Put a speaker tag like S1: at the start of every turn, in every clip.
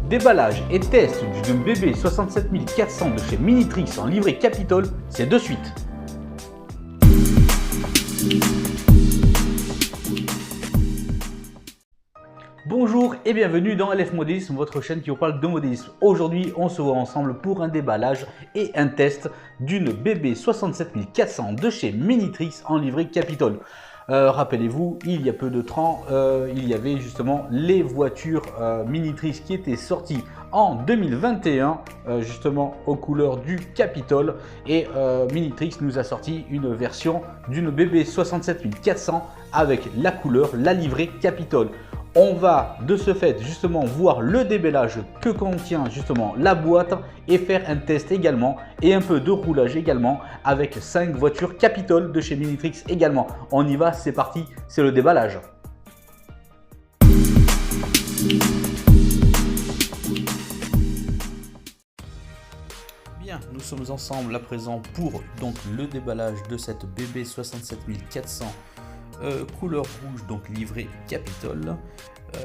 S1: Déballage et test d'une BB 67400 de chez Minitrix en livrée Capitol, c'est de suite. Bonjour et bienvenue dans LF Modélisme, votre chaîne qui vous parle de modélisme. Aujourd'hui, on se voit ensemble pour un déballage et un test d'une BB 67400 de chez Minitrix en livrée Capitol. Rappelez-vous, il y a peu de temps, il y avait justement les voitures Minitrix qui étaient sorties en 2021, justement aux couleurs du Capitol. Et Minitrix nous a sorti une version d'une BB 67400 avec la couleur, la livrée Capitol. On va de ce fait justement voir le déballage que contient justement la boîte et faire un test également et un peu de roulage également avec 5 voitures Capitol de chez Minitrix également. On y va, c'est parti, c'est le déballage. Bien, nous sommes ensemble à présent pour donc le déballage de cette BB 67400 couleur rouge, donc livré Capitol.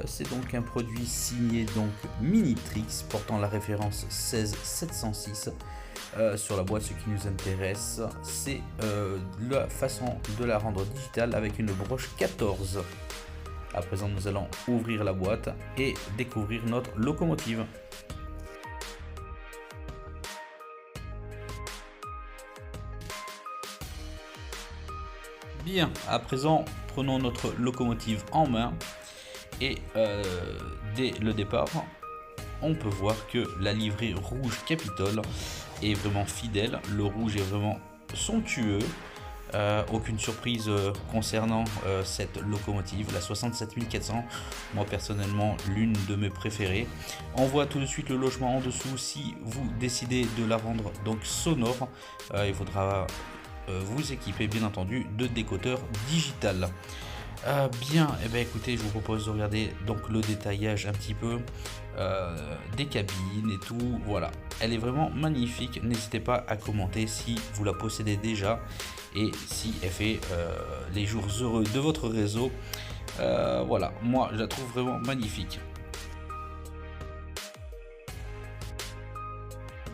S1: C'est donc un produit signé donc Minitrix portant la référence 16706. Sur la boîte, ce qui nous intéresse, c'est la façon de la rendre digitale avec une broche 14. À présent, nous allons ouvrir la boîte et découvrir notre locomotive. Bien, à présent, prenons notre locomotive en main et dès le départ, on peut voir que la livrée rouge Capitol est vraiment fidèle. Le rouge est vraiment somptueux. Aucune surprise concernant cette locomotive, la 67400. Moi personnellement, l'une de mes préférées. On voit tout de suite le logement en dessous. Si vous décidez de la rendre donc sonore, il faudra vous équiper bien entendu de décodeur digital. Bien, et bien écoutez, je vous propose de regarder donc le détaillage un petit peu des cabines et tout. Voilà, elle est vraiment magnifique. N'hésitez pas à commenter si vous la possédez déjà et si elle fait les jours heureux de votre réseau. Voilà, moi je la trouve vraiment magnifique.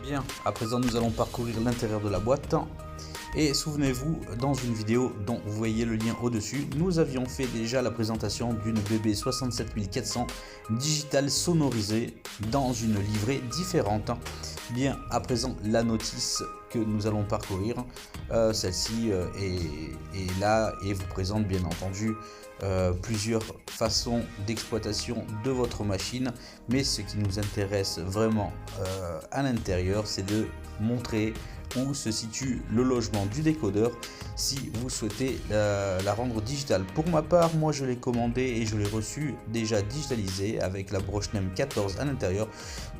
S1: Bien, à présent nous allons parcourir l'intérieur de la boîte. Et souvenez-vous, dans une vidéo dont vous voyez le lien au-dessus, nous avions fait déjà la présentation d'une BB 67400 digitale sonorisée dans une livrée différente. Bien, à présent, la notice que nous allons parcourir, celle-ci est là et vous présente bien entendu plusieurs façons d'exploitation de votre machine. Mais ce qui nous intéresse vraiment à l'intérieur, c'est de montrer où se situe le logement du décodeur si vous souhaitez la rendre digitale. Pour ma part, moi je l'ai commandé et je l'ai reçu déjà digitalisé avec la broche NEM 14 à l'intérieur,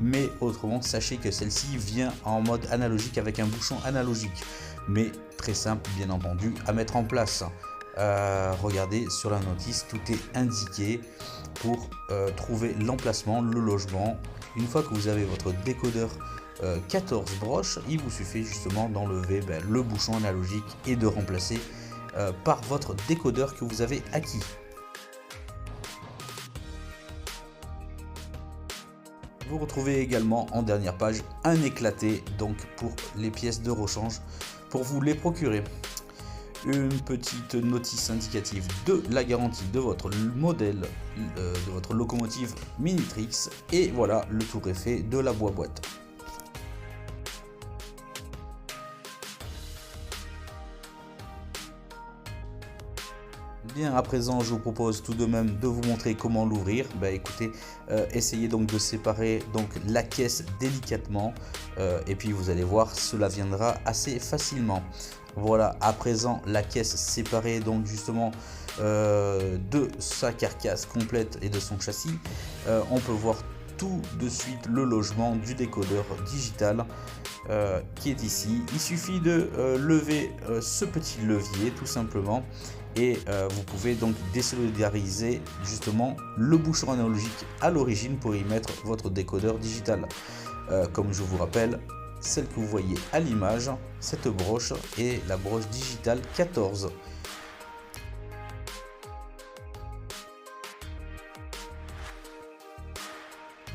S1: mais autrement sachez que celle-ci vient en mode analogique avec un bouchon analogique, mais très simple bien entendu à mettre en place. Regardez sur la notice, tout est indiqué pour trouver l'emplacement, le logement. Une fois que vous avez votre décodeur 14 broches, il vous suffit justement d'enlever le bouchon analogique et de remplacer par votre décodeur que vous avez acquis. Vous retrouvez également en dernière page un éclaté donc pour les pièces de rechange pour vous les procurer. Une petite notice indicative de la garantie de votre modèle, de votre locomotive Minitrix, et voilà, le tour est fait de la boîte. Bien, à présent, je vous propose tout de même de vous montrer comment l'ouvrir. Écoutez, essayez donc de séparer donc la caisse délicatement et puis vous allez voir, cela viendra assez facilement. Voilà, à présent, la caisse séparée donc justement de sa carcasse complète et de son châssis. On peut voir tout de suite le logement du décodeur digital qui est ici. Il suffit de lever ce petit levier tout simplement et vous pouvez donc désolidariser justement le bouchon analogique à l'origine pour y mettre votre décodeur digital. Comme je vous rappelle, celle que vous voyez à l'image, cette broche est la broche digitale 14.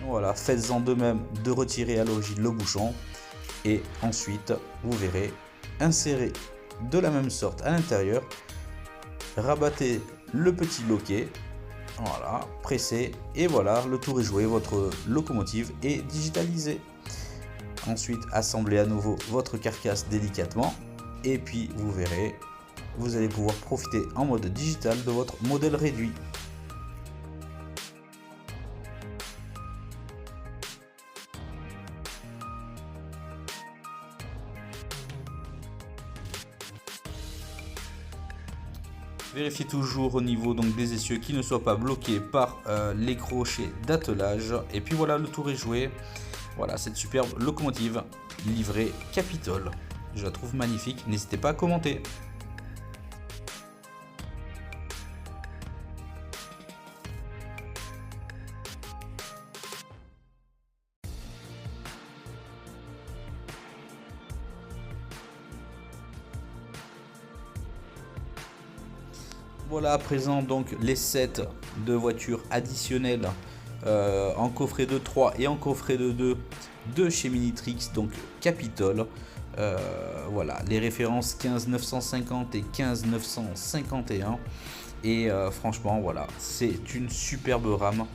S1: Voilà, faites-en de même de retirer à l'origine le bouchon. Et ensuite, vous verrez, insérez de la même sorte à l'intérieur. Rabattez le petit loquet. Voilà, pressez. Et voilà, le tour est joué. Votre locomotive est digitalisée. Ensuite, assemblez à nouveau votre carcasse délicatement. Et puis, vous verrez, vous allez pouvoir profiter en mode digital de votre modèle réduit. Vérifiez toujours au niveau donc des essieux qu'ils ne soient pas bloqués par les crochets d'attelage. Et puis voilà, le tour est joué. Voilà cette superbe locomotive livrée Capitol. Je la trouve magnifique. N'hésitez pas à commenter. Voilà à présent donc les sets de voitures additionnelles en coffret de 3 et en coffret de 2 de chez Minitrix, donc Capitol. Voilà les références 15950 et 15951 et franchement voilà, c'est une superbe rame.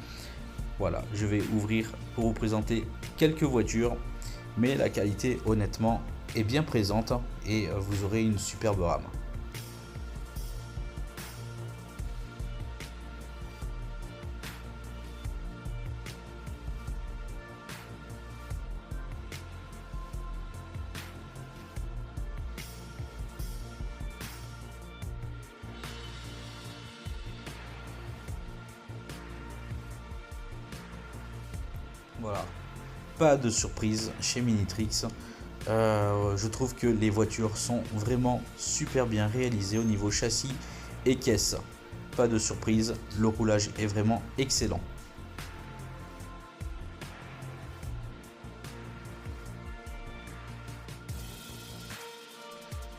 S1: Voilà, je vais ouvrir pour vous présenter quelques voitures, mais la qualité honnêtement est bien présente et vous aurez une superbe rame. Voilà, pas de surprise chez Minitrix. Je trouve que les voitures sont vraiment super bien réalisées au niveau châssis et caisse. Pas de surprise, le roulage est vraiment excellent.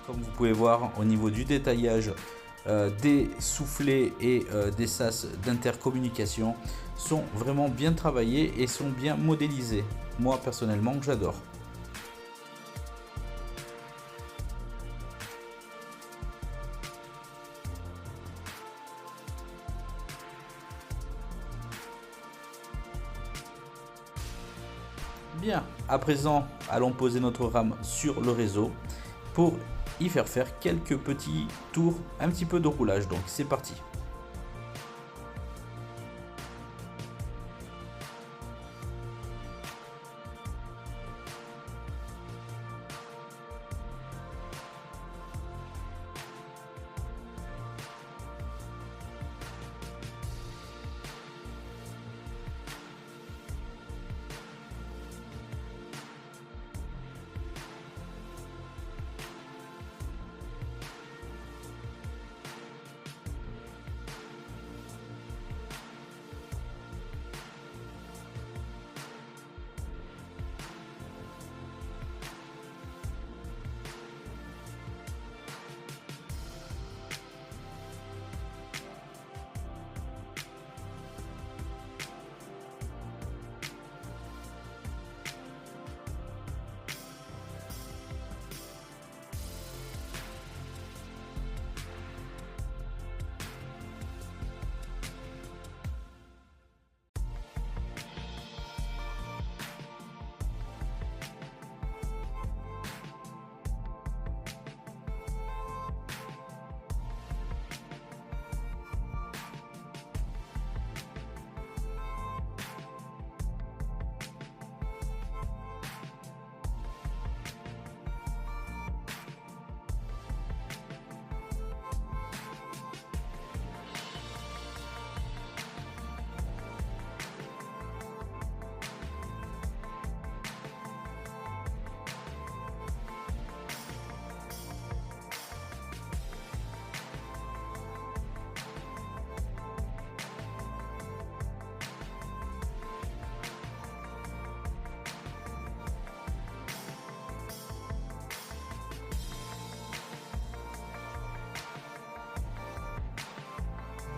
S1: Comme vous pouvez voir au niveau du détaillage, des soufflets et des sas d'intercommunication sont vraiment bien travaillés et sont bien modélisés. Moi personnellement j'adore. Bien, à présent allons poser notre rame sur le réseau pour y faire quelques petits tours, un petit peu de roulage, donc c'est parti.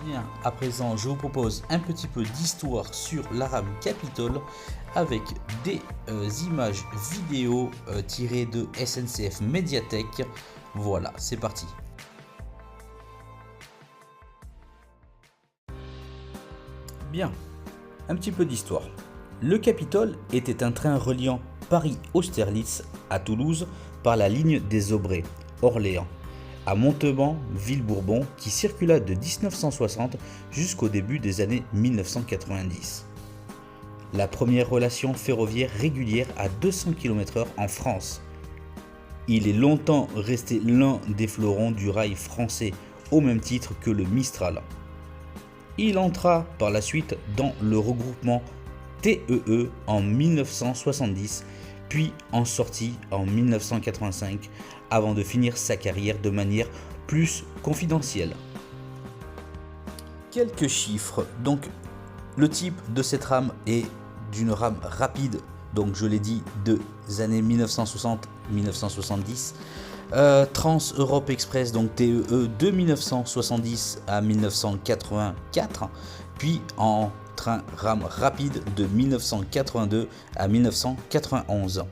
S1: Bien, à présent, je vous propose un petit peu d'histoire sur la rame Capitol avec des images vidéo tirées de SNCF Médiathèque. Voilà, c'est parti. Bien, un petit peu d'histoire. Le Capitol était un train reliant Paris-Austerlitz à Toulouse par la ligne des Aubrais, Orléans, à Montauban, Ville-Bourbon, qui circula de 1960 jusqu'au début des années 1990. La première relation ferroviaire régulière à 200 km/h en France. Il est longtemps resté l'un des fleurons du rail français, au même titre que le Mistral. Il entra par la suite dans le regroupement TEE en 1970, puis en sortit en 1985, avant de finir sa carrière de manière plus confidentielle. Quelques chiffres. Donc, le type de cette rame est d'une rame rapide, donc je l'ai dit, des années 1960-1970. Trans-Europe Express, donc TEE, de 1970 à 1984, puis en train rame rapide de 1982 à 1991.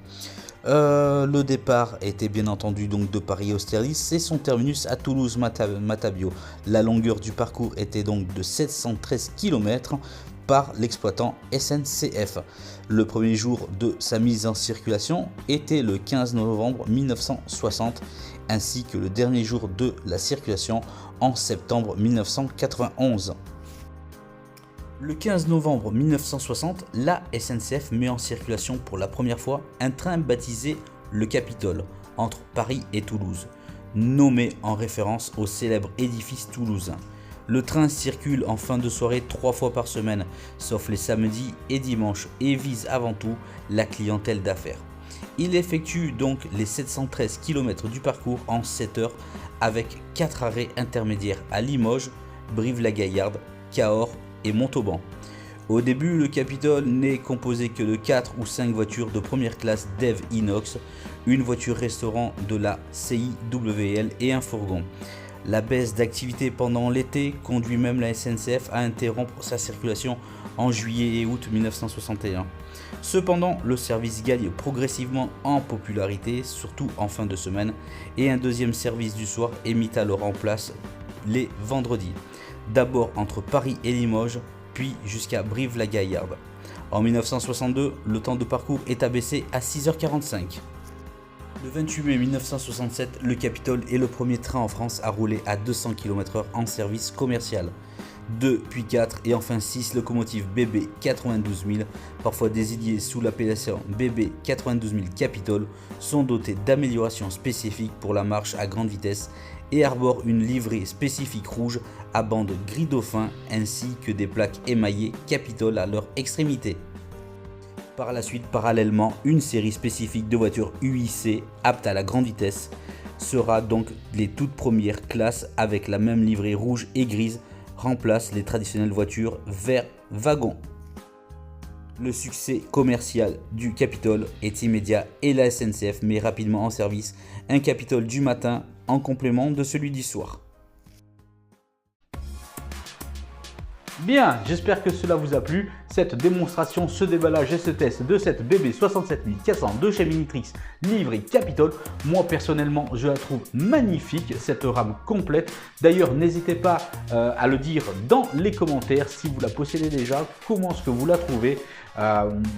S1: Le départ était bien entendu donc de Paris-Austerlitz et son terminus à Toulouse-Matabio. La longueur du parcours était donc de 713 km par l'exploitant SNCF. Le premier jour de sa mise en circulation était le 15 novembre 1960, ainsi que le dernier jour de la circulation en septembre 1991. Le 15 novembre 1960, la SNCF met en circulation pour la première fois un train baptisé le Capitol entre Paris et Toulouse, nommé en référence au célèbre édifice toulousain. Le train circule en fin de soirée 3 fois par semaine, sauf les samedis et dimanches, et vise avant tout la clientèle d'affaires. Il effectue donc les 713 km du parcours en 7 heures avec 4 arrêts intermédiaires à Limoges, Brive-la-Gaillarde, Cahors et Montauban. Au début, le Capitol n'est composé que de 4 ou 5 voitures de première classe DEV Inox, une voiture restaurant de la CIWL et un fourgon. La baisse d'activité pendant l'été conduit même la SNCF à interrompre sa circulation en juillet et août 1961. Cependant, le service gagne progressivement en popularité, surtout en fin de semaine, et un deuxième service du soir est mis alors en place les vendredis. D'abord entre Paris et Limoges, puis jusqu'à Brive-la-Gaillarde. En 1962, le temps de parcours est abaissé à 6h45. Le 28 mai 1967, le Capitol est le premier train en France à rouler à 200 km/h en service commercial. 2 puis 4 et enfin 6 locomotives BB 92000, parfois désignées sous l'appellation BB 92000 Capitol, sont dotées d'améliorations spécifiques pour la marche à grande vitesse et arborent une livrée spécifique rouge à bande gris dauphin ainsi que des plaques émaillées Capitol à leur extrémité. Par la suite, parallèlement, une série spécifique de voitures UIC aptes à la grande vitesse sera donc les toutes premières classes avec la même livrée rouge et grise remplace les traditionnelles voitures vert wagon. Le succès commercial du Capitol est immédiat et la SNCF met rapidement en service un Capitol du matin en complément de celui du soir. Bien, j'espère que cela vous a plu. Cette démonstration, ce déballage et ce test de cette BB 67400 de chez Minitrix livrée Capitol. Moi personnellement, je la trouve magnifique, cette rame complète. D'ailleurs, n'hésitez pas à le dire dans les commentaires si vous la possédez déjà, comment est-ce que vous la trouvez.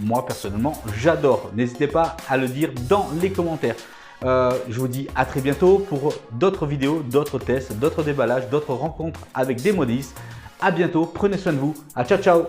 S1: Moi personnellement, j'adore. N'hésitez pas à le dire dans les commentaires. Je vous dis à très bientôt pour d'autres vidéos, d'autres tests, d'autres déballages, d'autres rencontres avec des modistes. À bientôt, prenez soin de vous, ciao ciao.